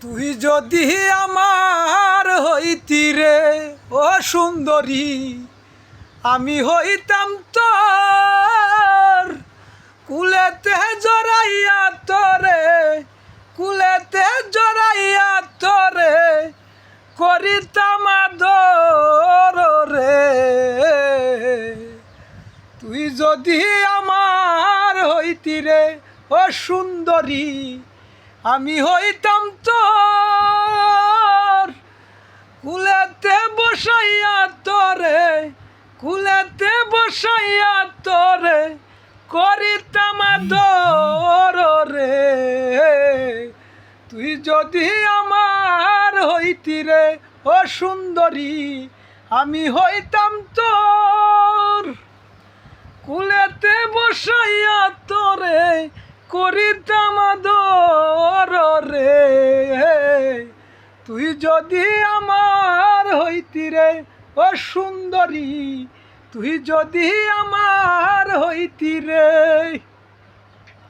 তুই যদি আমার হইতি রে ও সুন্দরী, আমি হইতাম তোর কুলেতে জড়াইয়া তোরে, কুলেতে জড়াইয়া তোরে করিতাম আদর রে। তুই যদি আমার হইতি রে ও সুন্দরী, আমি হইতাম তোর কুলেতে বসাইয়া তোরে, কুলেতে বসাইয়া তোরে করিতাম আদর রে। তুই যদি আমার হইতি রে ও সুন্দরী, আমি হইতাম তোর কুলেতে বসাইয়া তোরে করিতাম আদর রে। তুই যদি আমার হইতি রে ও সুন্দরী, তুই যদি আমার হইতি রে।